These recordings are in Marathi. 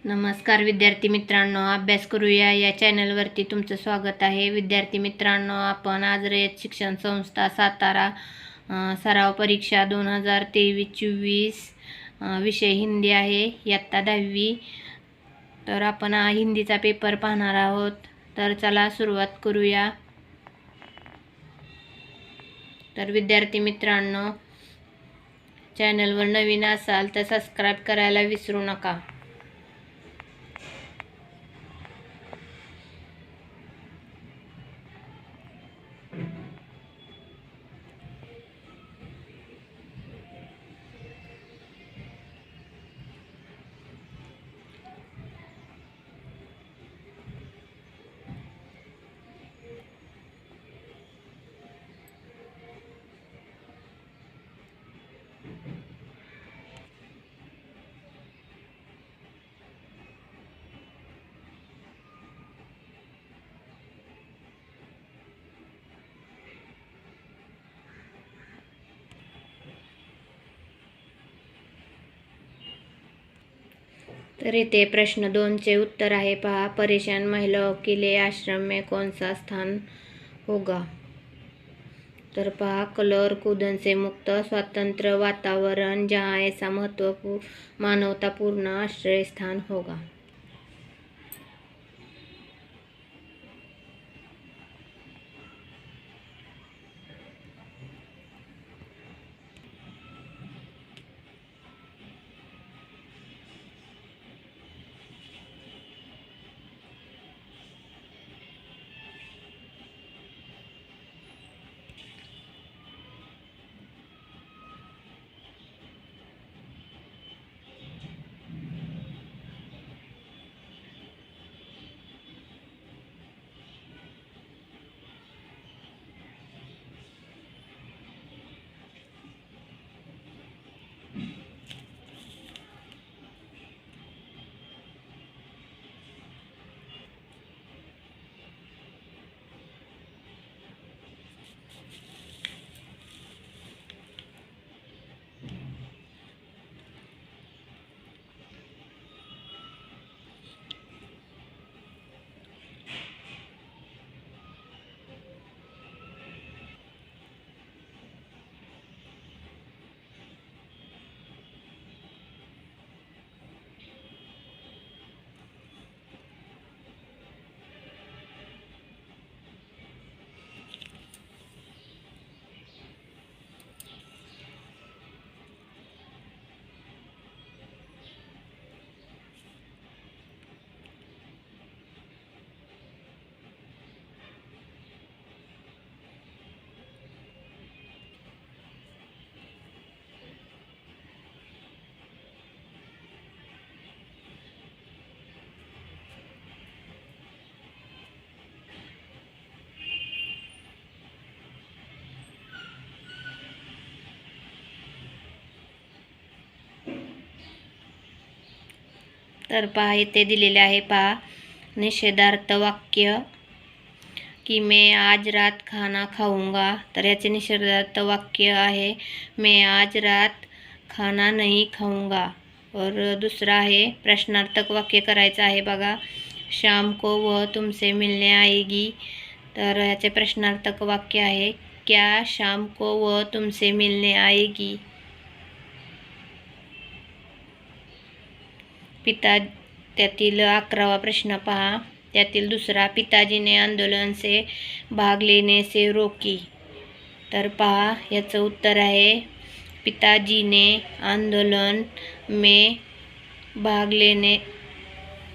नमस्कार विद्यार्थी मित्रांनो, अभ्यास करूया या चॅनलवरती तुमचं स्वागत आहे. विद्यार्थी मित्रांनो, आपण आज रयत शिक्षण संस्था सातारा सराव परीक्षा 2023-24 विषय हिंदी आहे, इयत्ता 10वी. तर आपण हिंदीचा पेपर पाहणार आहोत. तर चला सुरुवात करूया. तर विद्यार्थी मित्रांनो, चॅनलवर नवीन असाल तर सबस्क्राईब करायला विसरू नका. तर इथे प्रश्न 2चे उत्तर आहे पहा. परेशान महिलाओं के लिए आश्रम में कौन सा स्थान होगा? तर पहा, कलह और कूदन से मुक्त स्वतंत्र वातावरण जहाँ ऐसा महत्वपूर्ण मानवतापूर्ण आश्रय स्थान होगा. तर पहा, इथे दिलेले आहे पहा, निषेधार्थ वाक्य की मैं आज रात खाना खाऊंगा. तर याचे निषेधार्थ वाक्य आहे मैं आज रात खाना नहीं खाऊंगा. और दुसरा आहे प्रश्नार्थक वाक्य करायचं आहे बघा, शाम को वह तुमसे मिलने आएगी. तर याचे प्रश्नार्थक वाक्य आहे क्या शाम को वह तुमसे मिलने आएगी. त्यातील 11वा प्रश्न पहा, त्यातील दुसरा, पिताजी ने आंदोलन से भाग लेने से रोकी. तर पहा, याचं उत्तर आहे पिताजी ने आंदोलन में भाग लेने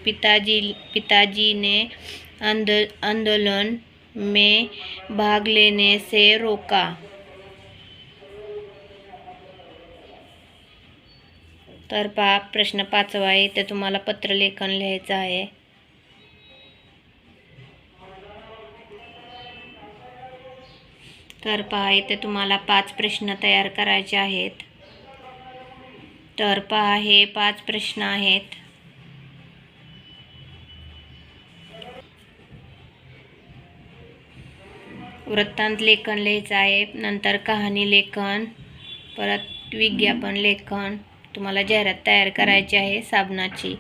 पिताजी ने आंदोलन में भाग लेने से रोका. तर पहा, प्रश्न 5वा आहे, ते तुम्हाला पत्रलेखन लिहायचं आहे. तर पहा, इथे तुम्हाला 5 प्रश्न तयार करायचे आहेत. तर पहा, हे 5 प्रश्न आहेत. वृत्तांत लेखन लिहायचं आहे, नंतर कहाणी लेखन, परत विज्ञापन लेखन, तुम्हाला जाहिरात तयार करायची आहे साबणाची.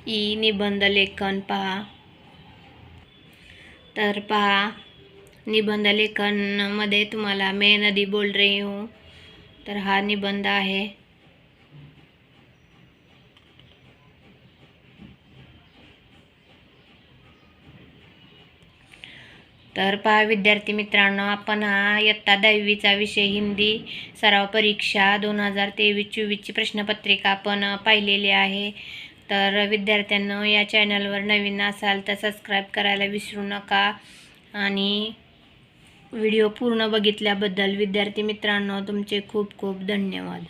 ई निबंध लेखन पहा. तर पहा, निबंध लेखनमध्ये तुम्हाला मैं नदी बोल रही हूँ, तर हा निबंध आहे. तर पहा विद्यार्थी मित्रांनो, आपण हा इयत्ता 10वीचा विषय हिंदी सराव परीक्षा 2023-24ची प्रश्नपत्रिका आपण पाहिलेली आहे. तर विद्यार्थ्यांनो, या चॅनलवर नवीन असाल तर सबस्क्राईब करायला विसरू नका. आणि व्हिडिओ पूर्ण बघितल्याबद्दल विद्यार्थी मित्रांनो तुमचे खूप खूप धन्यवाद.